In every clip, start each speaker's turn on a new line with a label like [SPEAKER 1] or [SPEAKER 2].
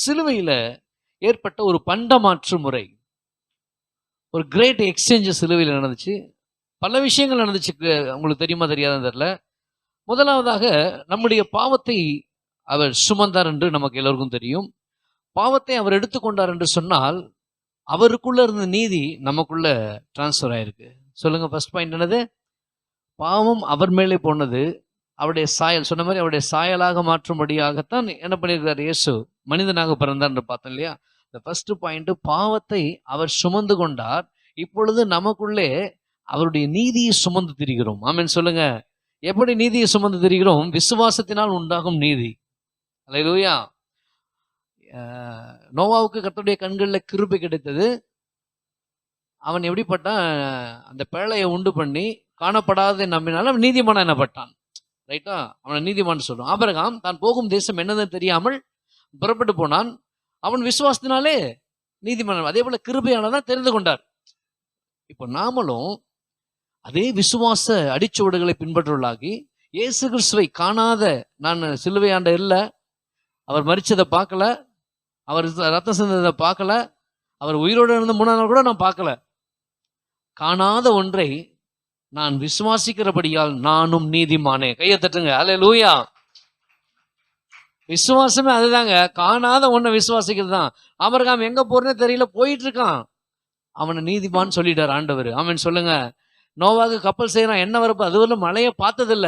[SPEAKER 1] சிலுவையில் ஏற்பட்ட ஒரு பண்டமாற்று முறை, ஒரு கிரேட் எக்ஸ்சேஞ்ச் சிலுவையில் நடந்துச்சு. பல விஷயங்கள் நடந்துச்சு. உங்களுக்கு தெரியுமா தெரியாதுன்னு தெரியல. முதலாவதாக நம்முடைய பாவத்தை அவர் சுமந்தார் என்று நமக்கு எல்லோருக்கும் தெரியும். பாவத்தை அவர் எடுத்துக்கொண்டார் என்று சொன்னால் அவருக்குள்ள இருந்த நீதி நமக்குள்ள டிரான்ஸ்ஃபர் ஆயிருக்கு. சொல்லுங்க, ஃபர்ஸ்ட் பாயிண்ட் என்னது? பாவம் அவர் மேலே போனது. அவருடைய சாயல், சொன்ன மாதிரி அவருடைய சாயலாக மாற்றும்படியாகத்தான் என்ன பண்ணியிருக்கார்? இயேசு மனிதனாக பிறந்தார் என்று பார்த்தோம் இல்லையா? இந்த ஃபர்ஸ்ட் பாயிண்ட், பாவத்தை அவர் சுமந்து கொண்டார். இப்பொழுது நமக்குள்ளே அவருடைய நீதியை சுமந்து திரிகிறோம். ஆமென் சொல்லுங்க. எப்படி நீதியை சுமந்து திரிகிறோம்? விசுவாசத்தினால் உண்டாகும் நீதி. அல்லேலூயா. நோவாவுக்கு கர்த்தருடைய கண்களில் கிருபை கிடைத்தது. அவன் எப்படிப்பட்டான்? அந்த பேழையை உண்டு பண்ணி காணப்படாத நம்பினாலும் அவன் நீதிமான் எனப்பட்டான். ரைட்டா? அவனை நீதிமான் சொல்றோம். ஆபிரகாம் தான் போகும் தேசம் என்னதுன்னு தெரியாமல் புறப்பட்டு போனான். அவன் விசுவாசத்தினாலே நீதிமான். அதே போல கிருபையானதான் தெரிந்து கொண்டார். இப்போ நாமளும் அதே விசுவாச அடிச்சுவடுகளை பின்பற்றுவர்களாகி இயேசு கிறிஸ்துவை காணாத, நான் சிலுவையாண்ட இல்லை, அவர் மரிச்சதை பார்க்கல, அவர் ரத்தம் சிந்ததை பார்க்கல, அவர் உயிரோடு இருந்த 3 நாள் கூட நான் பார்க்கல, காணாத ஒன்றை நான் விசுவாசிக்கிறபடியால் நானும் நீதிமானே. கையை தட்டுங்க. அல்லேலூயா. விசுவாசமே அதுதாங்க. காணாத ஒன்றை விசுவாசிக்கிறது தான். ஆபிரகாம் எங்க போறேன்னு தெரியல, போயிட்டு இருக்கான். அவனை நீதிமான் சொல்லிட்டார் ஆண்டவர். ஆமென் சொல்லுங்க. நோவாக்கு கப்பல் செய்யறான், என்ன வரப்போ அதுவரை மழையை பார்த்ததில்ல,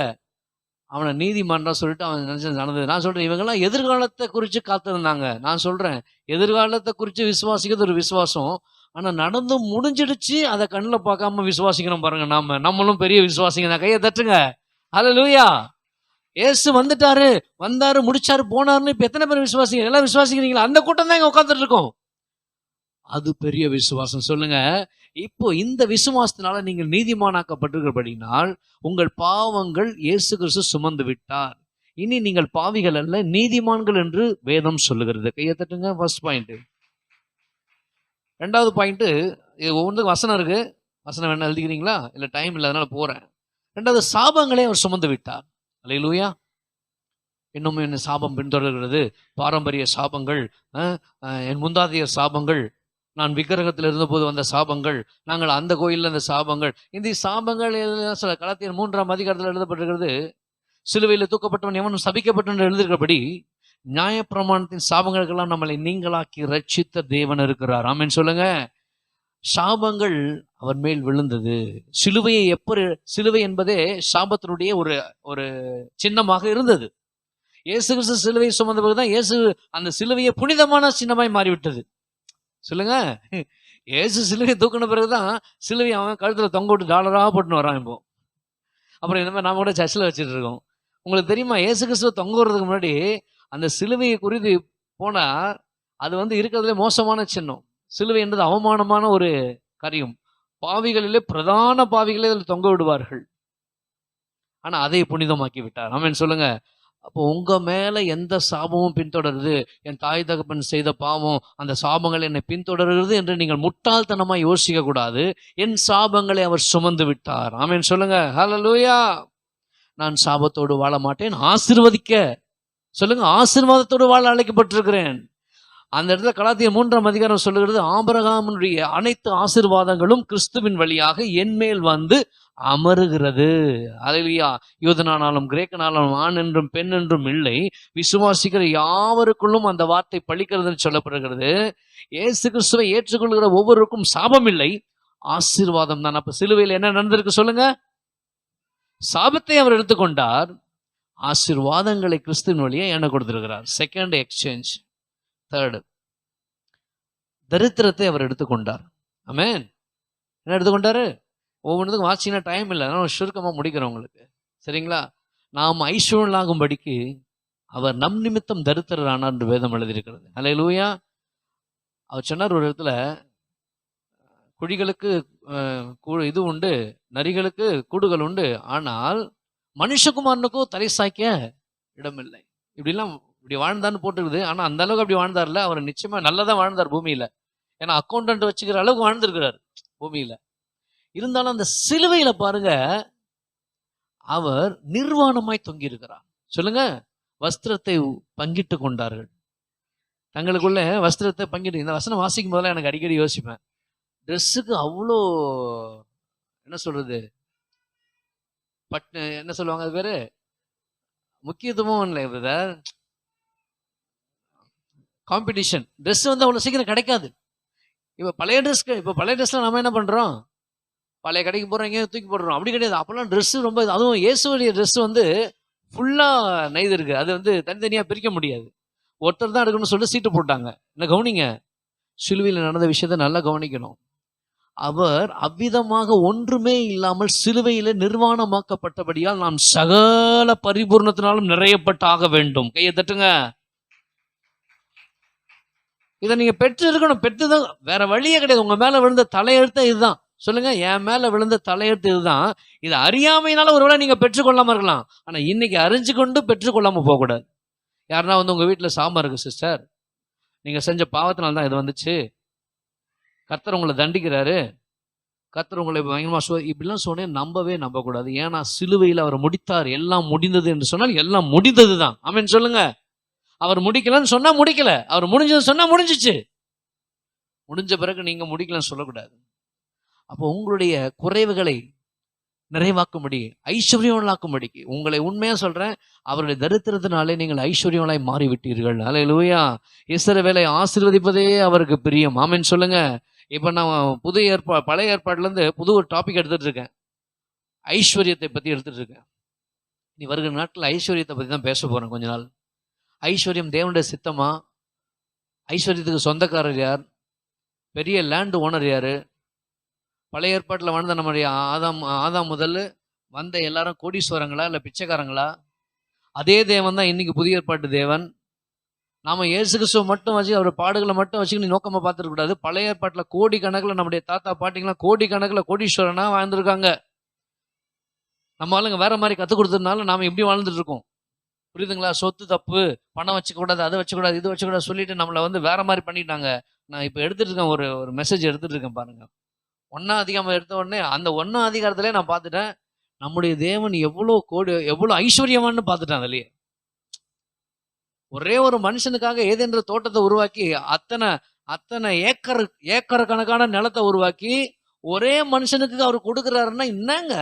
[SPEAKER 1] அவனை நீதிமான் தான் சொல்லிட்டு அவன் நினைச்சது நடந்தது. நான் சொல்றேன், இவங்கெல்லாம் எதிர்காலத்தை குறித்து காத்திருந்தாங்க. நான் சொல்றேன், எதிர்காலத்தை குறித்து விசுவாசிக்கிறது ஒரு விசுவாசம். ஆனா நடந்து முடிஞ்சிடுச்சு, அதை கண்ணில் பார்க்காம விசுவாசிக்கணும் பாருங்க. நம்மளும் பெரிய விசுவாசிங்க. நான் கையை தட்டுங்க. அல்லேலூயா. இயேசு வந்துட்டாரு, வந்தாரு, முடிச்சாரு, போனாருன்னு இப்ப எத்தனை பேர் விசுவாசிங்க? எல்லாம் விசுவாசிக்கிறீங்களா? அந்த கூட்டம் தான் இங்க உட்காந்துட்டு இருக்கோம். அது பெரிய விசுவாசம். சொல்லுங்க. இப்போ இந்த விசுவாசத்தினால நீங்கள் நீதிமானாக்கப்பட்டிருக்கிறபடினால் உங்கள் பாவங்கள் இயேசு கிறிஸ்து சுமந்து விட்டார். இனி நீங்கள் பாவிகள் அல்ல, நீதிமான்கள் என்று வேதம் சொல்லுகிறது. கையை தட்டுங்க. First point. ரெண்டாவது பாயிண்ட், இது ஒவ்வொன்றுக்கும் வசனம் இருக்கு. வசனம் வேணா எழுதிக்கிறீங்களா? இல்லை, டைம் இல்லை, அதனால போறேன். ரெண்டாவது, சாபங்களே அவர் சுமந்து விட்டார். அல்லேலூயா. இன்னும் என்ன சாபம் பின்தொடர்கிறது? பாரம்பரிய சாபங்கள், என் முந்தாதைய சாபங்கள், நான் விக்கிரகத்தில் இருந்தபோது வந்த சாபங்கள், நாங்கள் அந்த கோயிலில் அந்த சாபங்கள். இந்த சாபங்கள் சில கலாத்தியர் 3ஆம் அதிகாரத்தில் எழுதப்பட்டிருக்கிறது. சிலுவையில் தூக்கப்பட்டவன் எவனும் சபிக்கப்பட்டவன் எழுதியிருக்கிறபடி நியாயப்பிரமாணத்தின் சாபங்களுக்கெல்லாம் நம்மளை நீங்களாக்கி ரட்சித்த தேவன் இருக்கிறார். ஆமென் சொல்லுங்க. சாபங்கள் அவர் மேல் விழுந்தது. சிலுவையை சிலுவை என்பதே சாபத்தினுடைய ஒரு ஒரு சின்னமாக இருந்தது. இயேசு கிறிஸ்து சிலுவையை சுமந்த பிறகுதான் இயேசு அந்த சிலுவையை புனிதமான சின்னமாய் மாறிவிட்டது. சொல்லுங்க. ஏசு சிலுவை தூக்கின பிறகுதான் சிலுவை அவன் கழுத்துல தொங்க விட்டு டாலராக போட்டுன்னு வரான். இப்போ அப்புறம் இந்த மாதிரி நாம கூட சர்ச்சில் வச்சுட்டு இருக்கோம். உங்களுக்கு தெரியுமா, ஏசு கிறிஸ்துவ தொங்க விடுறதுக்கு முன்னாடி அந்த சிலுவையை குறித்து போனா அது இருக்கிறதுல மோசமான சின்னம். சிலுவை என்றது அவமானமான ஒரு காரியம். பாவிகளிலே பிரதான பாவிகளே அதில் தொங்க விடுவார்கள். ஆனா அதை புனிதமாக்கி விட்டார். ஆமென் சொல்லுங்க. அப்போ உங்க மேல எந்த சாபமும் பின்தொடருது, என் தாய் தகப்பன் செய்த பாவம், அந்த சாபங்கள் என்னை பின்தொடர்கிறது என்று நீங்கள் முட்டாள்தனமா யோசிக்க கூடாது. என் சாபங்களை அவர் சுமந்து விட்டார். ஆமென் சொல்லுங்க. ஹல்லேலூயா. நான் சாபத்தோடு வாழ மாட்டேன், ஆசீர்வதிக்க. சொல்லுங்க, ஆசீர்வாதத்தோடு வாழ அழைக்கப்பட்டிருக்கிறேன். அந்த இடத்துல கலாத்தியர் 3ஆம் அதிகாரம் சொல்லுகிறது, ஆபிரகாமுடைய அனைத்து ஆசீர்வாதங்களும் கிறிஸ்துவின் வழியாக என் மேல் வந்து அமருகிறது. அல்லேலூயா. யூதனானாலும் கிரேக்கனாலும் ஆண் என்றும் பெண் என்றும் இல்லை, விசுவாசிக்கிற யாவருக்குள்ளும் அந்த வார்த்தை பலிக்கிறதுன்னு சொல்லப்படுகிறது. இயேசு கிறிஸ்துவை ஏற்றுக்கொள்கிற ஒவ்வொருக்கும் சாபம் இல்லை, ஆசீர்வாதம் தான். அப்ப சிலுவையில் என்ன நடந்திருக்கு சொல்லுங்க? சாபத்தை அவர் எடுத்துக்கொண்டார், ஆசீர்வாதங்களை கிறிஸ்துவின் வழியா என்ன கொடுத்திருக்கிறார்? Second exchange. தேர்டு, தரித்திரத்தை அவர் எடுத்துக்கொண்டார். ஆமென். என்ன எடுத்துக்கொண்டாரு? ஒவ்வொன்றுக்கும் வாட்சிங்கன்னா டைம் இல்லை, அதனால சுருக்கமாக முடிக்கிறேன் உங்களுக்கு. சரிங்களா? நாம் ஐஸ்வர்யலாகும்படிக்கு அவர் நம் நிமித்தம் தரித்திரரானார் என்று வேதம் எழுதியிருக்கிறது. அல்லேலூயா. அவர் சொன்னார் ஒரு இடத்துல, குழிகளுக்கு இது உண்டு, நரிகளுக்கு கூடுகள் உண்டு, ஆனால் மனுஷகுமாரனுக்கும் தலை சாய்க்க இடமில்லை. இப்படி வாழ்ந்தான்னு போட்டுருக்குது. ஆனால் அந்த அளவுக்கு அப்படி வாழ்ந்தார்ல. அவர் நிச்சயமா நல்லதான் வாழ்ந்தார் பூமியில. ஏன்னா அக்கௌண்டன்ட் வச்சுக்கிற அளவுக்கு வாழ்ந்திருக்கிறார் பூமியில. இருந்தாலும் அந்த சிலுவையில பாருங்க, அவர் நிர்வாணமாய் தொங்கி இருக்கிறார். சொல்லுங்க. வஸ்திரத்தை பங்கிட்டு கொண்டார்கள். தங்களுக்குள்ள வஸ்திரத்தை பங்கிட்டு. இந்த வசனம் வாசிக்கும் போதெல்லாம் எனக்கு அடிக்கடி யோசிப்பேன், ட்ரெஸ்ஸுக்கு அவ்வளோ என்ன சொல்றது, என்ன சொல்லுவாங்க அது பேரு, முக்கியத்துவம் இல்லை பிரதர், காம்படிஷன். ட்ரெஸ் வந்து அவ்வளோ சீக்கிரம் கிடைக்காது. இப்போ பழைய ட்ரெஸ்ல நம்ம என்ன பண்றோம், பழைய கடைக்கு போறோம், எங்கேயும் தூக்கி போடுறோம். அப்படி கிடையாது. அப்பெல்லாம் ட்ரெஸ் ரொம்ப, அதுவும் இயேசுடைய ட்ரெஸ் வந்து ஃபுல்லா நெய்து இருக்கு. அது வந்து தனித்தனியா பிரிக்க முடியாது. ஒருத்தர் தான் எடுக்கணும்னு சொல்லிட்டு சீட்டு போட்டாங்க. என்ன கவனிங்க, சிலுவையில் நடந்த விஷயத்தை நல்லா கவனிக்கணும். அவர் அவ்விதமாக ஒன்றுமே இல்லாமல் சிலுவையில நிர்வாணமாக்கப்பட்டபடியால் நாம் சகல பரிபூர்ணத்தினாலும் நிறையப்பட்டு ஆக வேண்டும். கையை தட்டுங்க. இதை நீங்க பெற்று இருக்கணும். பெற்றுதான், வேற வழியே கிடையாது. உங்க மேல விழுந்த தலையெழுத்த இதுதான். சொல்லுங்க, என் மேல விழுந்த தலையெழுத்து இதுதான். இது அறியாமையினால ஒருவேளை நீங்க பெற்றுக்கொள்ளாம இருக்கலாம். ஆனா இன்னைக்கு அறிஞ்சு கொண்டு பெற்றுக்கொள்ளாம போகக்கூடாது. யாருன்னா வந்து உங்க வீட்டுல சாம்பார் இருக்கு சிஸ்டர், நீங்க செஞ்ச பாவத்தினால தான் இது வந்துச்சு, கர்த்தர் உங்களை தண்டிக்கிறாரு, கர்த்தர் உங்களை பயங்கரமா இப்படிலாம் சொன்னேன், நம்பக்கூடாது. ஏன்னா சிலுவையில் அவர் முடித்தார், எல்லாம் முடிந்தது என்று சொன்னால் எல்லாம் முடிந்தது தான். ஆமென் சொல்லுங்க. அவர் முடிக்கலன்னு சொன்னா முடிக்கல, அவர் முடிஞ்சது சொன்னா முடிஞ்சிச்சு. முடிஞ்ச பிறகு நீங்க முடிக்கலன்னு சொல்லக்கூடாது. அப்போ உங்களுடைய குறைவுகளை நிறைவாக்கும்படி, ஐஸ்வர்யங்களாக்கும்படிக்கு, உங்களை உண்மையா சொல்றேன், அவருடைய தரித்திரத்தினாலே நீங்கள் ஐஸ்வர்யங்களாய் மாறிவிட்டீர்கள். அல்லேலூயா. இஸ்ரவேலை ஆசீர்வதிப்பதே அவருக்கு பிரியம். ஆமென் சொல்லுங்க. இப்ப நான் பழைய ஏற்பாடுல இருந்து புது ஒரு டாபிக் எடுத்துட்டு இருக்கேன். ஐஸ்வர்யத்தை பத்தி எடுத்துட்டு இருக்கேன். நீ வருகிற நாட்கள் ஐஸ்வர்யத்தை பத்தி தான் பேச போறேன் கொஞ்ச நாள். ஐஸ்வர்யம் தேவனுடைய சித்தமா? ஐஸ்வர்யத்துக்கு சொந்தக்காரர் யார்? பெரிய லேண்ட் ஓனர் யாரு? பழைய ஏற்பாட்டில் வாழ்ந்த நம்முடைய ஆதாம் முதல்ல வந்த எல்லாரும் கோடீஸ்வரங்களா இல்லை பிச்சைக்காரங்களா? அதே தேவன் தான் இன்னைக்கு புதிய ஏற்பாட்டு தேவன். நாம இயேசு கிறிஸ்துவ மட்டும் வச்சு, அவர் பாடுகளை மட்டும் வச்சு நீ நோக்கமா பார்த்துருக்க கூடாது. பழைய ஏற்பாட்டில் கோடி கணக்கில் நம்முடைய தாத்தா பாட்டிங்களாம் கோடி கணக்கில் கோடீஸ்வரனா வாழ்ந்துருக்காங்க. நம்ம ஆளுங்க வேற மாதிரி கற்றுக் கொடுத்ததுனால நாம இப்படி வாழ்ந்துட்டு இருக்கோம். புரியுதுங்களா? சொத்து தப்பு, பணம் வச்சுக்கூடாது, அதை வச்சுக்கூடாது, இது வச்சுக்கூடாது சொல்லிட்டு நம்மளை வந்து வேற மாதிரி பண்ணிட்டாங்க. நான் இப்போ எடுத்துட்டு இருக்கேன், ஒரு மெசேஜ் எடுத்துட்டு இருக்கேன் பாருங்க. 1ஆம் அதிகாரம் எடுத்த உடனே அந்த 1ஆம் அதிகாரத்திலே நான் பார்த்துட்டேன், நம்முடைய தேவன் எவ்வளோ ஐஸ்வர்யமானு பார்த்துட்டேன். அதுலயே ஒரே ஒரு மனுஷனுக்காக ஏதென்ற தோட்டத்தை உருவாக்கி, அத்தனை ஏக்கர் கணக்கான நிலத்தை உருவாக்கி ஒரே மனுஷனுக்கு அவர் கொடுக்குறாருன்னா என்னங்க?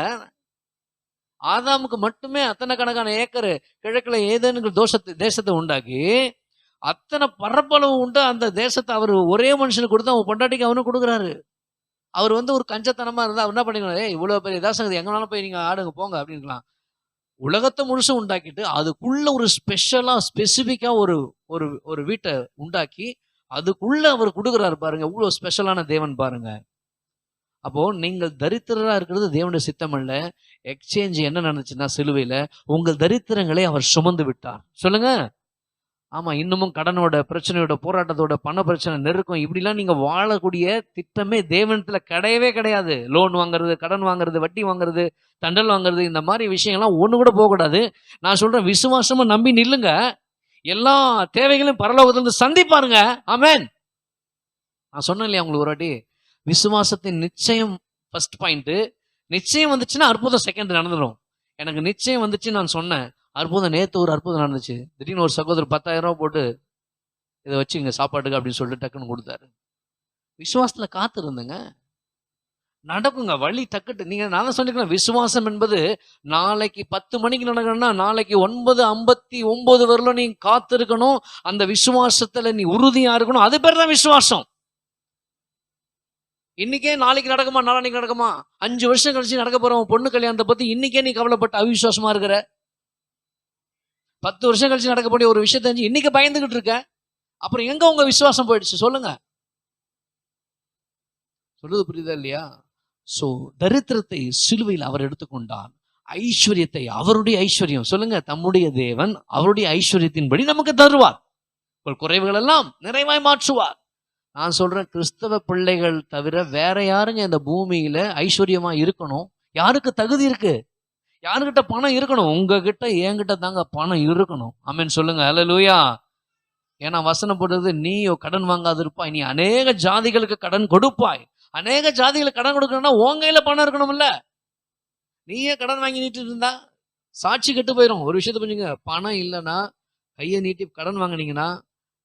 [SPEAKER 1] ஆதாமுக்கு மட்டுமே அத்தனை கணக்கான ஏக்கர் கிழக்குல ஏதேனுங்கிற தேசத்தை உண்டாக்கி, அத்தனை பரப்பளவு உண்டு அந்த தேசத்தை அவர் ஒரே மனுஷனுக்கு கொடுத்து அவன் பொண்டாட்டிக்கு அவனு கொடுக்குறாரு. அவர் வந்து ஒரு கஞ்சத்தனமா இருந்தா அவர் என்ன பண்ணிக்கலாம், இவ்வளவு பெரிய தேசம் எங்கனாலும் போய் நீங்க ஆடுங்க போங்க அப்படின்லாம். உலகத்தை முழுசும் உண்டாக்கிட்டு அதுக்குள்ள ஒரு ஸ்பெசிபிக்கா ஒரு வீட்டை உண்டாக்கி அதுக்குள்ள அவர் கொடுக்குறாரு பாருங்க. இவ்வளவு ஸ்பெஷலான தேவன் பாருங்க. அப்போ நீங்கள் தரித்திரரா இருக்கிறது தேவனுடைய சித்தம் அல்ல. எக்ஸ்சேஞ்ச் என்ன நடந்துச்சுன்னா, சிலுவையில உங்கள் தரித்திரங்களை அவர் சுமந்து விட்டார். சொல்லுங்க. ஆமா, இன்னமும் கடனோட பிரச்சனையோட போராட்டத்தோட பண பிரச்சனை நெருக்கம் இப்படிலாம் நீங்க வாழக்கூடிய திட்டமே தேவனத்துல கிடையவே கிடையாது. லோன் வாங்குறது, கடன் வாங்குறது, வட்டி வாங்குறது, தண்டல் வாங்குறது, இந்த மாதிரி விஷயங்கள்லாம் ஒண்ணு கூட போகக்கூடாது. நான் சொல்றேன், விசுவாசமா நம்பி நில்லுங்க. எல்லா தேவைகளையும் பரலோகத்திலிருந்து சந்திப்பாருங்க. ஆமென். நான் சொன்னேன் இல்லையா உங்களுக்கு ஒரு வாட்டி, விசுவாசத்தின் நிச்சயம் ஃபர்ஸ்ட் பாயிண்ட். நிச்சயம் வந்துச்சுன்னா அற்புதம் செகண்ட் நடந்துடும். எனக்கு நிச்சயம் வந்துச்சு, நான் சொன்னேன் அற்புதம். நேற்று ஒரு அற்புதம் நடந்துச்சு. திடீர்னு ஒரு சகோதரர் 10,000 ரூபாய் போட்டு இதை வச்சுங்க சாப்பாட்டுக்கு அப்படின்னு சொல்லிட்டு டக்குன்னு கொடுத்தாரு. விசுவாசத்துல காத்து இருந்துங்க, நடக்குங்க வழி டக்குட்டு. நீங்க நான் தான் சொல்லிக்கலாம், விசுவாசம் என்பது நாளைக்கு 10 மணிக்கு நடக்கணும்னா நாளைக்கு 9:59 வரலும் நீ காத்து இருக்கணும். அந்த விசுவாசத்துல நீ உறுதியா இருக்கணும். அது பேர் தான் விசுவாசம். இன்னைக்கே நாளைக்கு நடக்குமா, நாளைக்கு நடக்குமா, 5 வருஷம் கழிச்சு நடக்க போறோம் பொண்ணு கல்யாணத்தை பத்தி இன்னைக்கே நீ கவலைப்பட்ட அவிசுவாசமா இருக்கிற. 10 வருஷம் கழிச்சு நடக்கக்கூடிய ஒரு விஷயத்த இன்னைக்கு பயந்துகிட்டு இருக்க. அப்புறம் எங்க உங்க விசுவாசம் போயிடுச்சு சொல்லுங்க. சொல்லுது புரியுதா இல்லையா? சோ தரித்திரத்தை சிலுவையில் அவர் எடுத்துக்கொண்டார், ஐஸ்வர்யத்தை அவருடைய ஐஸ்வர்யம். சொல்லுங்க, தம்முடைய தேவன் அவருடைய ஐஸ்வர்யத்தின்படி நமக்கு தருவார், குறைவுகள் எல்லாம் நிறைவாய் மாற்றுவார். நான் சொல்றேன், கிறிஸ்தவ பிள்ளைகள் தவிர வேற யாருங்க இந்த பூமியில ஐஸ்வர்யமா இருக்கணும்? யாருக்கு தகுதி இருக்கு? யாருக்கிட்ட பணம் இருக்கணும்? உங்ககிட்ட என்கிட்ட தாங்க பணம் இருக்கணும். ஆமென் சொல்லுங்க. அல்லேலூயா. ஏன்னா வசனம் போடுறது, நீயோ கடன் வாங்காது இருப்பாய், நீ அநேக ஜாதிகளுக்கு கடன் கொடுப்பாய். அநேக ஜாதிகளுக்கு கடன் கொடுக்கணும்னா உன் கையில பணம் இருக்கணும்ல. நீயே கடன் வாங்கி நீட்டு இருந்தா சாட்சி கெட்டு போயிடும். ஒரு விஷயத்த புரிஞ்சுங்க, பணம் இல்லைன்னா கையை நீட்டி கடன் வாங்கினீங்கன்னா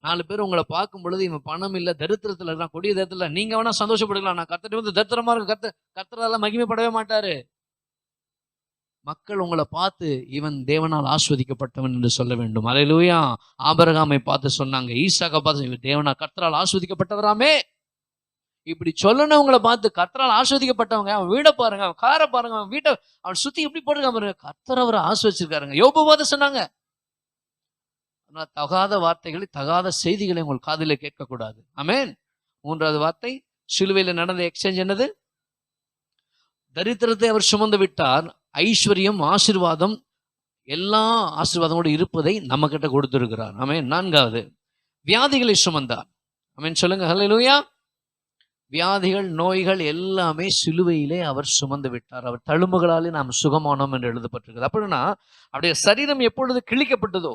[SPEAKER 1] 4 பேர் உங்களை பார்க்கும் பொழுது இவன் பணம் இல்ல, தரித்திரத்துல இருக்கான், கொடிய தரித்திரத்துல, நீங்க வேணா சந்தோஷப்படுக்கலாம். நான் கர்த்தர் வந்து தரித்திரமா இருக்கு, கர்த்தரால மகிமைப்படவே மாட்டாரு. மக்கள் உங்களை பார்த்து இவன் தேவனால் ஆஸ்வதிக்கப்பட்டவன் என்று சொல்ல வேண்டும். அல்லேலூயா. ஆபிரகாமை பார்த்து சொன்னாங்க, ஈசாக்கை பார்த்து தேவனால் கர்த்தரால் ஆஸ்வதிக்கப்பட்டவராமே. இப்படி சொல்லணுவங்களை பார்த்து கர்த்தரால் ஆஸ்வதிக்கப்பட்டவங்க, அவன் வீடை பாருங்க, அவன் காரை பாருங்க, அவன் வீட்டை அவன் சுத்தி எப்படி போட்டிருக்கான் பாருங்க, கர்த்தர் அவரை ஆஸ்வதிச்சிருக்காருங்க. யோபு பார்த்து சொன்னாங்க. தகாத வார்த்தைகளை, தகாத செய்திகளை உங்கள் காதிலே கேட்கக்கூடாது. ஆமென். 3வது வார்த்தை, சிலுவையில நடந்த எக்ஸ்சேஞ்ச் என்னது? தரித்திரத்தை அவர் சுமந்து விட்டார், ஐஸ்வர்யம், ஆசீர்வாதம், எல்லா ஆசீர்வாதமோடு இருப்பதை நம்ம கிட்ட கொடுத்திருக்கிறார். ஆமென். 4வது, வியாதிகளை சுமந்தார். ஆமென் சொல்லுங்க. ஹல்லேலூயா. வியாதிகள், நோய்கள் எல்லாமே சிலுவையிலே அவர் சுமந்து விட்டார். அவர் தழும்புகளாலே நாம் சுகமானோம் என்று எழுதப்பட்டிருக்கிறது. அப்படின்னா அவருடைய சரீரம் எப்பொழுது கிழிக்கப்பட்டதோ,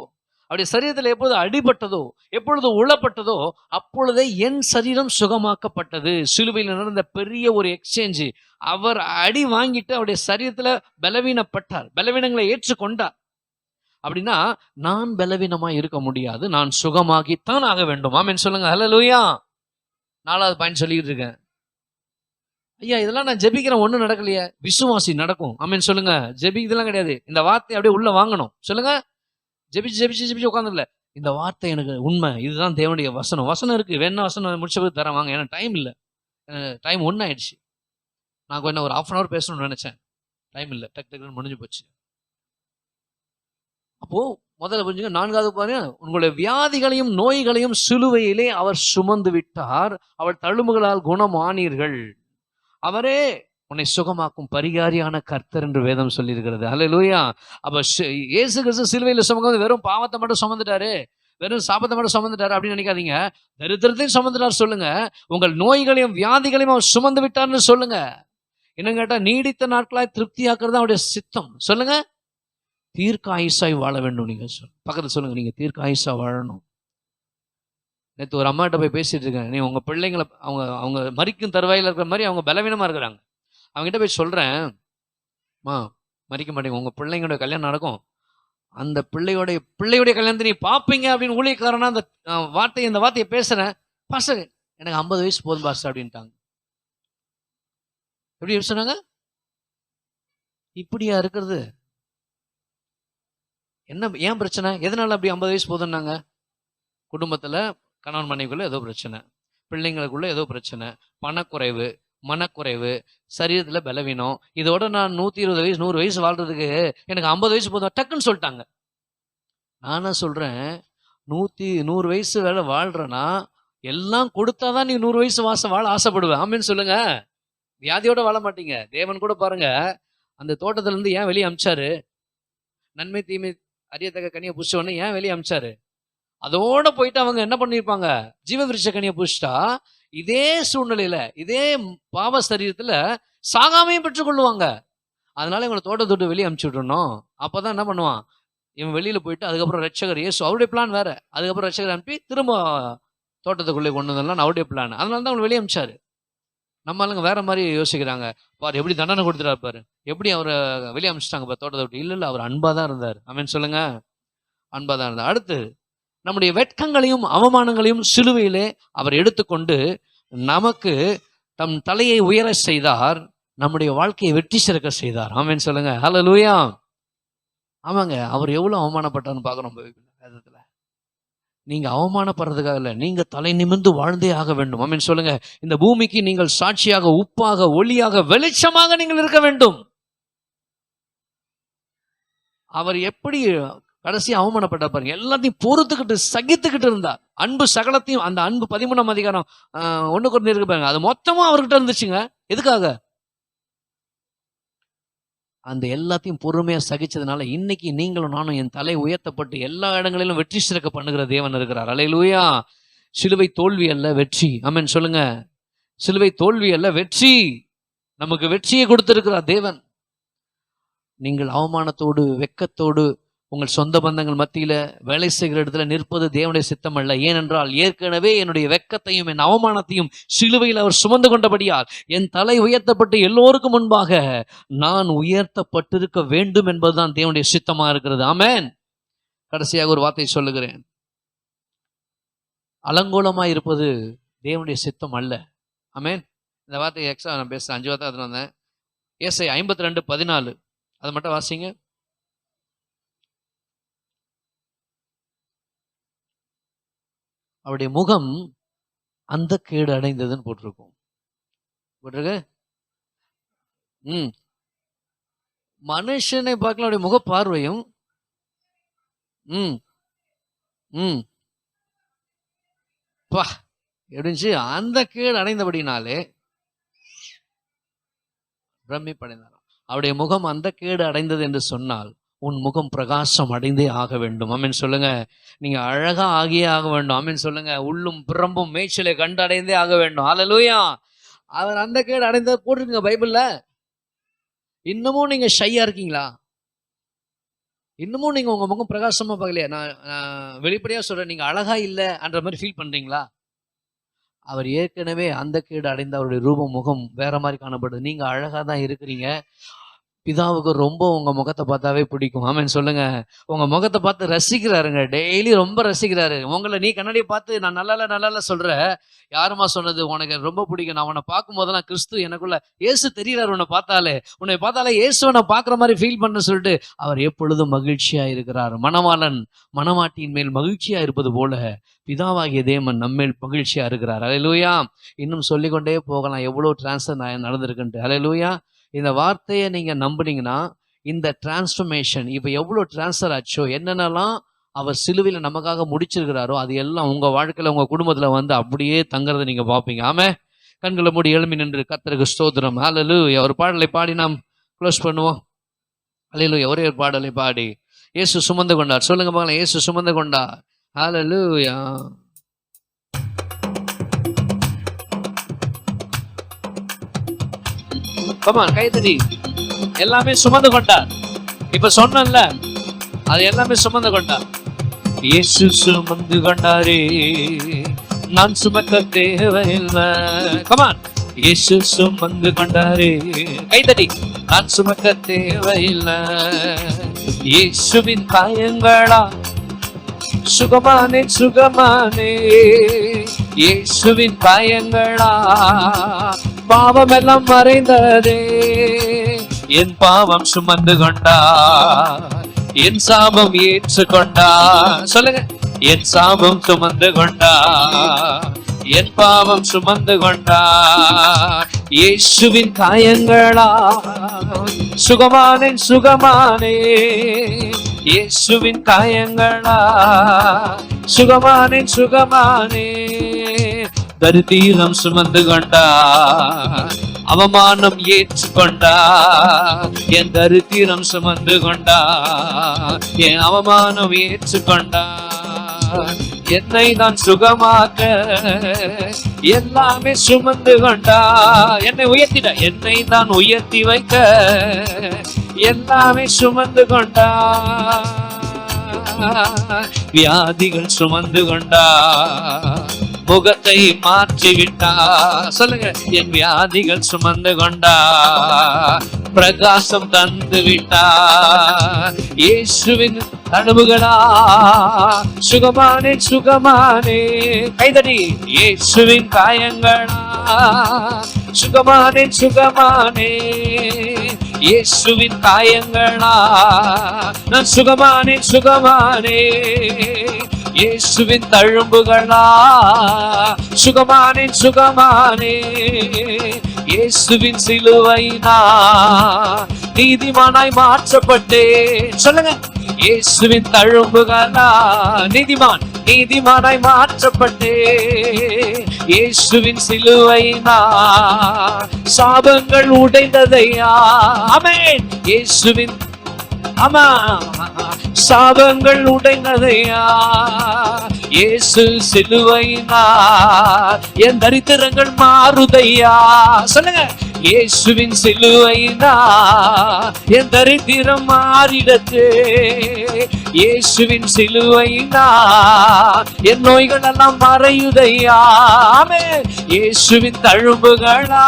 [SPEAKER 1] அவருடைய சரீரத்தில் எப்பொழுது அடிபட்டதோ, எப்பொழுது உளப்பட்டதோ, அப்பொழுதே என் சரீரம் சுகமாக்கப்பட்டது. சிலுவையில் நடந்த பெரிய ஒரு எக்ஸ்சேஞ்சு. அவர் அடி வாங்கிட்டு அவருடைய சரீரத்துல பலவீனப்பட்டார், பலவீனங்களை ஏற்றுக்கொண்டார். அப்படின்னா நான் பலவீனமா இருக்க முடியாது, நான் சுகமாகித்தான் ஆக வேண்டும். ஆமென் சொல்லுங்க. ஹல்லேலூயா. 4வது பாயிண்ட் சொல்லிட்டு இருக்கேன். ஐயா இதெல்லாம் நான் ஜெபிக்கிறேன், ஒன்றும் நடக்கலையே. விசுவாசி நடக்கும். ஆமென் சொல்லுங்க. இதெல்லாம் கிடையாது. இந்த வார்த்தை அப்படியே உள்ள வாங்கணும். சொல்லுங்க. ஜெபிச்சு உட்காந்துல, இந்த வார்த்தை எனக்கு உண்மை, இதுதான் தேவனுடைய வசனம். வசனம் இருக்கு, வேணா வசனம் முடிச்ச போது தரேன் வாங்க. ஏன்னா டைம் இல்லை, டைம் 1 ஆயிடுச்சு. நான் கொஞ்சம் ஒரு 1/2 hour பேசணும்னு நினைச்சேன், டைம் இல்லை, டக்குன்னு முடிஞ்சு போச்சு. அப்போ முதல்ல புரிஞ்சுங்க. 4வது பாருங்க, உங்களுடைய வியாதிகளையும் நோய்களையும் சிலுவையிலே அவர் சுமந்து விட்டார், அவர் தழும்புகளால் குணமானீர்கள். அவரே உன்னை சுகமாக்கும் பரிகாரியான கர்த்தர் என்று வேதம் சொல்லியிருக்கிறது. ஹல்லேலூயா. அப்ப இயேசு கிறிஸ்து சிலுவையில் சுமக்கும் வெறும் பாவத்தை மட்டும் சுமந்துட்டாரு, வெறும் சாபத்தை மட்டும் சுமந்துட்டாரு அப்படின்னு நினைக்காதீங்க. தரித்திரத்தையும் சுமந்துட்டார் சொல்லுங்க, உங்கள் நோய்களையும் வியாதிகளையும் அவர் சுமந்து விட்டார்னு சொல்லுங்க. என்ன கேட்டா, நீடித்த நாட்களாய் திருப்தியாக்குறது அவருடைய சித்தம். சொல்லுங்க. தீர்க்க ஆயுசாய் வாழ வேண்டும். நீங்க பக்கத்துல சொல்லுங்க, நீங்க தீர்க்க ஆயுசா வாழணும். நேற்று ஒரு அம்மாட்ட போய் பேசிட்டு இருக்கேன், நீ உங்க பிள்ளைங்களை அவங்க மரிக்கும் தருவாயில் இருக்கிற மாதிரி அவங்க பலவீனமா இருக்கிறாங்க. அவங்ககிட்ட போய் சொல்றேன், மா மறிக்க மாட்டேங்க, உங்க பிள்ளைங்களோட கல்யாணம் நடக்கும், அந்த பிள்ளையுடைய கல்யாணத்தை நீ பார்ப்பீங்க அப்படின்னு ஊழியக்காரனா அந்த வார்த்தையை பேசுறேன். பாஸ்டர் எனக்கு 50 வயசு போதும் பாஸ்டர் அப்படின்ட்டாங்க. எப்படி சொன்னாங்க? இப்படியா இருக்கிறது? என்ன ஏன் பிரச்சனை? எதனால அப்படி 50 வயசு போதும்னாங்க? குடும்பத்துல கணவன் மனைவிக்குள்ள ஏதோ பிரச்சனை, பிள்ளைங்களுக்குள்ள ஏதோ பிரச்சனை, பணக்குறைவு, மனக்குறைவு, சரீரத்துல பலவீனம். இதோட நான் 120 வயசு 100 வயசு வாழ்றதுக்கு எனக்கு 50 வயசு போதும் டக்குன்னு சொல்லிட்டாங்க. நானா சொல்றேன், 100 வயசு வேலை வாழ்றேன்னா எல்லாம் கொடுத்தாதான் நீ 100 வயசு வாழ ஆசைப்படுவேன். ஆமென்னு சொல்லுங்க. வியாதியோட வாழ மாட்டீங்க. தேவன் கூட பாருங்க, அந்த தோட்டத்துல இருந்து ஏன் வெளியே அமிச்சாரு? நன்மை தீமை அறியத்தக்க கனியை புடிச்சவொடனே ஏன் வெளியே அமிச்சாரு? அதோட போயிட்டு அவங்க என்ன பண்ணிருப்பாங்க? ஜீவ விருட்ச கனியை புடிச்சிட்டா இதே சூழ்நிலையில, இதே பாவ சரீரத்துல சாகாமையும் பெற்றுக்கொள்ளுவாங்க. அதனால இவங்களை தோட்டத்தை விட்டு வெளியே அமுச்சு விட்டுறணும். அப்பதான் என்ன பண்ணுவான்? இவன் வெளியில போயிட்டு அதுக்கப்புறம் ரட்சகர் இயேசு, அவருடைய பிளான் வேற. அதுக்கப்புறம் ரட்சகர் அனுப்பி திரும்ப தோட்டத்துக்குள்ளே கொண்டு வந்தெல்லாம் அவருடைய பிளான். அதனால தான் அவங்களை வெளியே அமிச்சாரு. நம்ம ஆளுங்க வேற மாதிரி யோசிக்கிறாங்க. பாரு எப்படி தண்டனை கொடுத்துட்டா பாரு, எப்படி அவரை வெளியே அமிச்சிட்டாங்க பாரு தோட்டத்தை விட்டு. இல்ல அவர் அன்பா தான் இருந்தார். ஆமென் சொல்லுங்க. அன்பா தான் இருந்தார். அடுத்து, நம்முடைய வெட்கங்களையும் அவமானங்களையும் சிலுவையிலே அவர் எடுத்துக்கொண்டு நமக்கு தம் தலையை உயர செய்தார், நம்முடைய வாழ்க்கையை வெற்றி சிறக்க செய்தார். ஆமென் சொல்லுங்க. ஹல்லேலூயா. ஆமாங்க, அவர் எவ்வளவு அவமானப்பட்டார்னு பார்க்கணும் வேதத்துல. நீங்க அவமானப்படுறதுக்காக இல்ல, நீங்க தலை நிமிர்ந்து வாழ்ந்தே ஆக வேண்டும். ஆமென் சொல்லுங்க. இந்த பூமிக்கு நீங்கள் சாட்சியாக, உப்பாக, ஒளியாக, வெளிச்சமாக நீங்கள் இருக்க வேண்டும். அவர் எப்படி கடைசி அவமானப்பட்ட பாருங்க, எல்லாத்தையும் பொறுத்துக்கிட்டு சகித்துக்கிட்டு இருந்தார். அன்பு சகலத்தையும், அந்த அன்பு 13ஆம் அதிகாரம் 1 கொரிந்தியர் பாருங்க, அது மொத்தமும் அவர்கிட்ட இருந்துச்சுங்க. எதுக்காக? அந்த எல்லாத்தையும் பொறுமையா சகிச்சதுனால இன்னைக்கு நீங்களும் நானும் என் தலை உயர்த்தப்பட்டு எல்லா இடங்களிலும் வெற்றி சிறக்க பண்ணுகிற தேவன் இருக்கிறார். அல்லேலூயா. சிலுவை தோல்வி அல்ல, வெற்றி. ஆமென் சொல்லுங்க. சிலுவை தோல்வி அல்ல, வெற்றி. நமக்கு வெற்றியை கொடுத்திருக்கிறார் தேவன். நீங்கள் அவமானத்தோடு, வெட்கத்தோடு உங்கள் சொந்த பந்தங்கள் மத்தியில வேலை செய்கிற இடத்துல நிற்பது தேவனுடைய சித்தம் அல்ல. ஏனென்றால் ஏற்கனவே என்னுடைய வெட்கத்தையும் என் அவமானத்தையும் சிலுவையில் அவர் சுமந்து கொண்டபடியால் என் தலை உயர்த்தப்பட்டு எல்லோருக்கும் முன்பாக நான் உயர்த்தப்பட்டிருக்க வேண்டும் என்பதுதான் தேவனுடைய சித்தமா இருக்கிறது. ஆமென். கடைசியாக ஒரு வார்த்தை சொல்லுகிறேன். அலங்கோலமாக இருப்பது தேவனுடைய சித்தம் அல்ல. ஆமென். இந்த வார்த்தை எக்ஸ்ட்ரா நான் பேசுகிறேன், 5 வார்த்தை அதில் வந்தேன். ஏசாயா 52:14 அதை மட்டும் வாசிங்க. அவருடைய முகம் அந்த கேடு அடைந்ததுன்னு போட்டிருக்கும். போட்டிருக்கு. மனுஷனை பார்க்கலாம் அவருடைய முக பார்வையும் எப்படிச்சு அந்த கேடு அடைந்தபடினாலே பிரமிப்படைந்தாராம். அவருடைய முகம் அந்த கேடு அடைந்தது என்று சொன்னால் உன் முகம் பிரகாசம் அடைந்தே ஆக வேண்டும். ஆமென் சொல்லுங்க. நீங்க அழகா ஆகியே ஆக வேண்டும். ஆமென் சொல்லுங்க. உள்ளும் புறம்பும் மேய்ச்சலை கண்டு அடைந்தே ஆக வேண்டும். ஹல்லேலூயா. அவர் அந்த கேடு அடைந்தது போட்டிருக்குங்க பைபிள்ல. இன்னமும் நீங்க ஷையா இருக்கீங்களா? இன்னமும் நீங்க உங்க முகம் பிரகாசமா பார்க்கலையா? நான் வெளிப்படையா சொல்றேன், நீங்க அழகா இல்லைன்ற மாதிரி ஃபீல் பண்றீங்களா? அவர் ஏற்கனவே அந்த கேடு அடைந்த அவருடைய ரூபம் முகம் வேற மாதிரி காணப்படுது. நீங்க அழகா தான் இருக்கிறீங்க. பிதாவுக்கு ரொம்ப உங்க முகத்தை பார்த்தாவே பிடிக்கும். ஆமென் சொல்லுங்க. உங்க முகத்தை பார்த்து ரசிக்கிறாருங்க. டெய்லி ரொம்ப ரசிக்கிறாரு. உங்களை நீ கண்ணாடியை பார்த்து நான் நல்லா சொல்ற, யாருமா சொன்னது உனக்கு ரொம்ப பிடிக்கும்? நான் உன்னை பார்க்கும் போதெல்லாம் கிறிஸ்து எனக்குள்ள இயேசு தெரிகிறாரு. உன்னை பார்த்தாலே இயேசுவை நான் பார்க்குற மாதிரி ஃபீல் பண்ண சொல்லிட்டு அவர் எப்பொழுதும் மகிழ்ச்சியா இருக்கிறார். மணவாளன் மணவாட்டியின் மேல் மகிழ்ச்சியா இருப்பது போல பிதாவாகிய தேவன் நம்மேல் மகிழ்ச்சியா இருக்கிறார். ஹல்லேலூயா. இன்னும் சொல்லிக்கொண்டே போகலாம் எவ்வளவு டிரான்ஸ்ஃபர் நடந்திருக்குன்ட்டு. ஹல்லேலூயா. இந்த வார்த்தையை நீங்க நம்புனீங்கன்னா இந்த டிரான்ஸ்ஃபர்மேஷன் இப்போ எவ்வளோ டிரான்ஸ்ஃபர் ஆச்சோ, என்னென்னலாம் அவர் சிலுவையில் நமக்காக முடிச்சிருக்கிறாரோ அது எல்லாம் உங்க வாழ்க்கையில உங்க குடும்பத்துல வந்து அப்படியே தங்குறதை நீங்க பார்ப்பீங்க. ஆமே. கண்களை மூடி எழும்பி நின்று கர்த்தருக்கு ஸ்தோத்திரம். ஹல்லேலூயா. ஒரு பாடலை பாடி நாம் க்ளோஸ் பண்ணுவோம். ஹல்லேலூயா. ஒரே ஒரு பாடலை பாடி இயேசு சுமந்து கொண்டார். சொல்லுங்க பாக்கலாம். இயேசு சுமந்து கொண்டார். ஹல்லேலூயா. கமான் கைதடி. எல்லாமே சுமந்து கொண்டார். இப்ப சொன்னல அது எல்லாமே சுமந்து கொண்டார். இயேசு சுமந்து கொண்டாரே, நான் சுமக்க தேவையில்லை. கமான். இயேசு சுமந்து கொண்டாரே, கைதடி. நான் சுமக்க தேவையில்லை. இயேசுவின் காயங்களா சுகமானே சுகமானே. இயேசுவின் காயங்களா பாவம் எல்லாம் மறைந்ததே. என் பாவம் சுமந்து கொண்டார், என் சாபம் ஏற்று கொண்டார். சொல்லுங்க. என் சாபம் சுமந்து கொண்டார், என் பாவம் சுமந்து கொண்டார். இயேசுவின் காயங்களா சுகமானே சுகமானே. இயேசுவின் காயங்களா சுகமானே சுகமானே. தரித்திரம் சுமந்து கொண்டார், அவமானம் ஏற்றுக்கொண்டார். என் தரித்திரம் சுமந்து கொண்டார், என் அவமானம் ஏற்றுக்கொண்டார். என்னை நான் சுகமாக்க எல்லாமே சுமந்து கொண்டார். என்னை உயர்த்திட, என்னை நான் உயர்த்தி வைக்க எல்லாமே சுமந்து கொண்டார். வியாதிகள் சுமந்து கொண்டார், முகத்தை மாற்றி விட்டார். சொல்லுங்க. என் வியாதிகள் சுமந்து கொண்டார், பிரகாசம் தந்து விட்டார். இயேசுவின் அனுபவங்களா சுகமானே சுகமானே. கைதடி. இயேசுவின் காயங்களா சுகமானே சுகமானே. இயேசுவின் காயங்களா நான் சுகமானே சுகமானே. இயேசுவின் தழும்புகளா சுகமானே சுகமானே. இயேசுவின் சிலுவைனா நீதிமானாய் மாற்றப்பட்டேன். சொல்லுங்க. இயேசுவின் தழும்புகளா நீதிமானாய் மாற்றப்பட்டேன். இயேசுவின் சிலுவைனா சாபங்கள் உடைந்ததையா. ஆமென். இயேசுவின் ஆமா சாபங்கள் உடைந்ததையா. இயேசு சிலுவையினார் என் தரித்திரங்கள் மாறுதையா. சொல்லுங்க. இயேசுவின் சிலுவையினார் என் தரித்திரம் மாறிடத்தே. இயேசுவின் சிலுவையினார் என் நோய்கள் எல்லாம் மறையுதையா. ஆமென். இயேசுவின் தழும்புகளா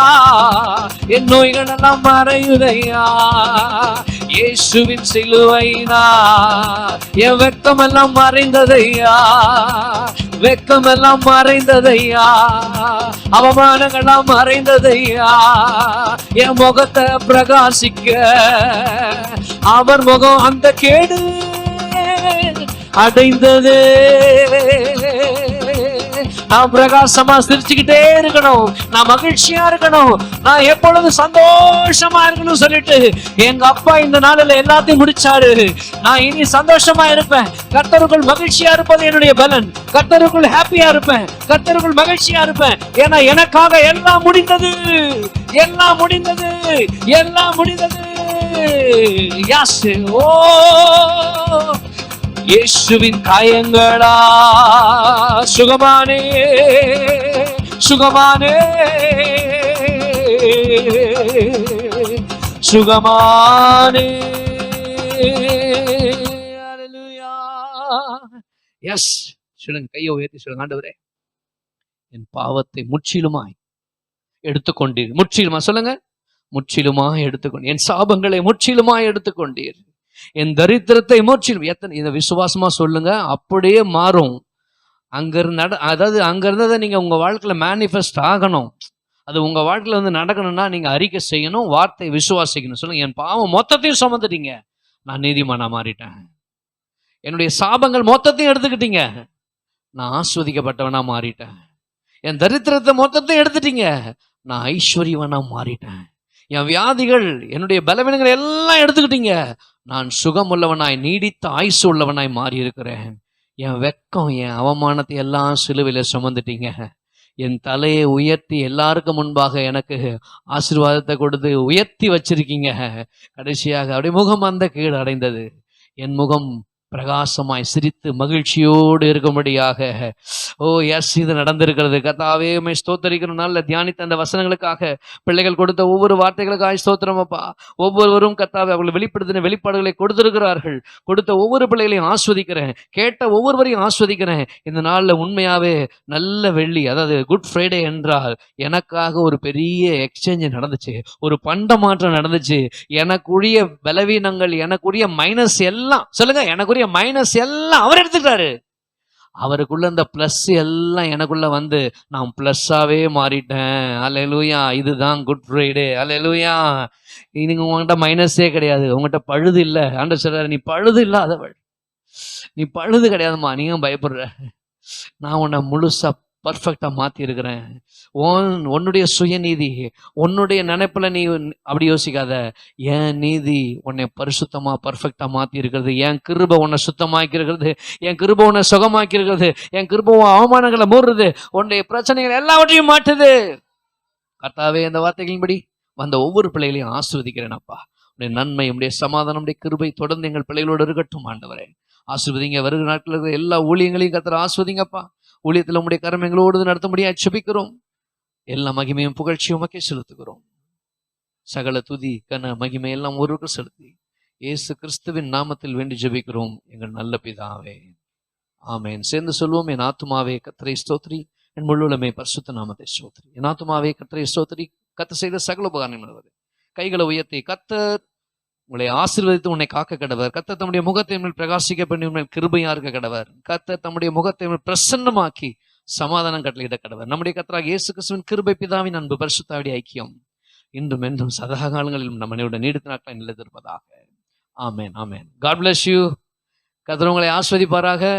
[SPEAKER 1] என் நோய்கள் எல்லாம் மறையுதையா. இயேசுவின் சிலுவையினார் என் வெட்கம் எல்லாம் மறைந்ததையா. வெக்கமெல்லாம் மறைந்ததையா, அவமானங்கள்லாம் மறைந்ததையா, என் முகத்தை பிரகாசிக்க அவர் முகம் அந்த கேடு அடைந்தது. நான் பிரகாசமா சிரிச்சுக்கிட்டே இருக்கணும், நான் மகிழ்ச்சியா இருக்கணும், நான் எப்பொழுது சந்தோஷமா இருக்கணும் சொல்லிட்டு எங்க அப்பா இந்த நாளில் எல்லாத்தையும் முடிச்சாரு. நான் இனி சந்தோஷமா இருப்பேன். கர்த்தருக்குள் மகிழ்ச்சியா இருப்பது என்னுடைய பலன். கர்த்தருக்குள் ஹாப்பியா இருப்பேன், கர்த்தருக்குள் மகிழ்ச்சியா இருப்பேன். ஏன்னா எனக்காக எல்லாம் முடிந்தது, எல்லாம் முடிந்தது, எல்லாம் முடிந்தது. யாஸ் ஓ இயேசுவின் காயங்களா சுகமானே, சுகமானே, சுகமானே. ஹல்லேலூயா. எஸ் சொல்லுங்க, கையை உயர்த்தி சொல்லுங்க, ஆண்டவரே என் பாவத்தை முற்றிலுமாய் எடுத்துக்கொண்டீர். முற்றிலுமா சொல்லுங்க, முற்றிலுமாய் எடுத்துக்கொண்டீர். என் சாபங்களை முற்றிலுமாய் எடுத்துக்கொண்டீர். என் தரித்திரத்தை முற்றிலும். எத்தனை இதை விசுவாசமா சொல்லுங்க, அப்படியே மாறும். அதாவது அங்க இருந்ததை நீங்க உங்க வாழ்க்கையில மேனிஃபெஸ்ட் ஆகணும். அது உங்க வாழ்க்கையில வந்து நடக்கணும்னா நீங்க அறிக்கை செய்யணும், வார்த்தை விசுவாசிக்கணும். சொல்லுங்க, என் பாவம் மொத்தத்தையும் சுமந்துட்டீங்க, நான் நீதிமானா மாறிட்டேன். என்னுடைய சாபங்கள் மொத்தத்தையும் எடுத்துக்கிட்டீங்க, நான் ஆஸ்வதிக்கப்பட்டவனா மாறிட்டேன். என் தரித்திரத்தை மொத்தத்தையும் எடுத்துட்டீங்க, நான் ஐஸ்வர்யவனா மாறிட்டேன். என் வியாதிகள், என்னுடைய பலவீனங்கள் எல்லாம் எடுத்துக்கிட்டீங்க, நான் சுகம் உள்ளவனாய் நீடித்த ஆயுசு உள்ளவனாய் மாறி இருக்கிறேன். என் வெக்கம், என் அவமானத்தை எல்லாம் சிலுவையில சுமந்துட்டீங்க. என் தலையை உயர்த்தி எல்லாருக்கும் முன்பாக எனக்கு ஆசீர்வாதத்தை கொடுத்து உயர்த்தி வச்சிருக்கீங்க. கடைசியாக அப்படியே முகம் அந்த கீடு அடைந்தது. என் முகம் பிரகாசமாய் சிரித்து மகிழ்ச்சியோடு இருக்கும்படியாக ஓ எஸ் இது நடந்திருக்கிறது. கர்த்தாவே உம்மை ஸ்தோத்தரிக்கிற நாள்ல தியானித்த அந்த வசனங்களுக்காக, பிள்ளைகள் கொடுத்த ஒவ்வொரு வார்த்தைகளுக்காக ஸ்தோத்திரம் அப்பா. ஒவ்வொருவரும் கர்த்தாவே அவர்கள் வெளிப்படுத்தின வெளிப்பாடுகளை கொடுத்திருக்கிறார்கள். கொடுத்த ஒவ்வொரு பிள்ளைகளையும் ஆஸ்வதிக்கிறேன், கேட்ட ஒவ்வொருவரையும் ஆஸ்வதிக்கிறேன். இந்த நாள்ல உண்மையாவே நல்ல வெள்ளி, அதாவது குட் ஃப்ரைடே என்றால் எனக்காக ஒரு பெரிய எக்ஸ்சேஞ்ச் நடந்துச்சு, ஒரு பண்ட மாற்றம் நடந்துச்சு. எனக்குரிய பலவீனங்கள், எனக்குரிய மைனஸ் எல்லாம் சொல்லுங்க, எனக்குரிய மைனஸ் எல்லாம் அவர் எடுத்துட்டாரு. அவருக்குள்ள இந்த பிளஸ் எல்லாம் எனக்குள்ள வந்து நான் பிளஸ்ஸாவே மாறிட்டேன். அல்லேலூயா. இதுதான் குட் ஃப்ரைடே. அல்லேலூயா. நீங்க உங்ககிட்ட மைனஸே கிடையாது, உங்ககிட்ட பழுது இல்லை. ஆண்டவர் சொல்றாரு, நீ பழுது இல்லாதவள், நீ பழுது கிடையாதுமா, நீங்க பயப்படுற. நான் உன்னை முழுசா பர்ஃபெக்டா மாத்தி இருக்கிறேன். உன்னுடைய சுயநீதி, உன்னுடைய நினைப்புல நீ அப்படி யோசிக்காத. என் நீதி உன்னை பரிசுத்தமா பர்ஃபெக்டா மாத்தி இருக்கிறது. என் கிருபை உன்னை சுத்தமாக்கி இருக்கிறது. என் கிருபை உன்னை சுகமாக்கி இருக்கிறது. என் கிருபை அவமானங்களை மூடுறது, உன்னுடைய பிரச்சனைகள் எல்லாவற்றையும் மாற்றுது. கர்த்தாவே, இந்த வார்த்தைகளின்படி வந்த ஒவ்வொரு பிள்ளைகளையும் ஆசீர்வதிக்கிறேன் அப்பா. உடைய நன்மை, உடைய சமாதானம், உடைய கிருபை தொடர்ந்து எங்கள் பிள்ளைகளோடு இருக்கட்டும். ஆண்டவரே ஆசீர்வதிங்க. வருகிற நாட்கள் இருக்கிற எல்லா ஊழியங்களையும் கர்த்தர் ஆசீர்வதிங்கப்பா. ஊழியத்தில் உடைய கரம் எங்களோடு நடத்தும்படியாக ஜெபிக்கிறோம். எல்லா மகிமையும் புகழ்ச்சியும் உமக்கே செலுத்துகிறோம். சகல துதி கன மகிமை எல்லாம் ஒருவருக்கு செலுத்தி இயேசு கிறிஸ்துவின் நாமத்தில் வேண்டி ஜெபிக்கிறோம் எங்கள் நல்ல பிதாவே, ஆமென். சேர்ந்து சொல்வோம், என் ஆத்துமாவே கர்த்தரை ஸ்தோத்திரி, என் முழுவதுமே பரிசுத்த நாமத்தை ஸ்தோத்திரி. என் ஆத்துமாவே கர்த்தரை ஸ்தோத்திரி, கர்த்தர் செய்த சகல உபகாரங்கள். கைகளை உயர்த்தி, கர்த்தர் உங்களை ஆசீர்வதித்து உன்னை காக்க கடவர். கர்த்தர் தம்முடைய முகத்தை மேல் பிரகாசிக்க பண்ணி உண்மையில் கிருபையா இருக்க கடவர். கர்த்தர் தம்முடைய முகத்தை மேல் பிரசன்னமாக்கி சமாதானம் கட்டளையிட கடவர். நம்முடைய கர்த்தராகிய இயேசு கிறிஸ்துவின் கிருபை, பிதாவின் அன்பு, பரிசுத்தாவின் ஐக்கியம் இன்றும் என்றும் சதா காலங்களிலும் நம்ம மனைவியுடன் நீடித்த நாட்களை நிலைத்திருப்பதாக. ஆமென், ஆமென். God bless you. கர்த்தர் உங்களை ஆசீர்வதிப்பாராக.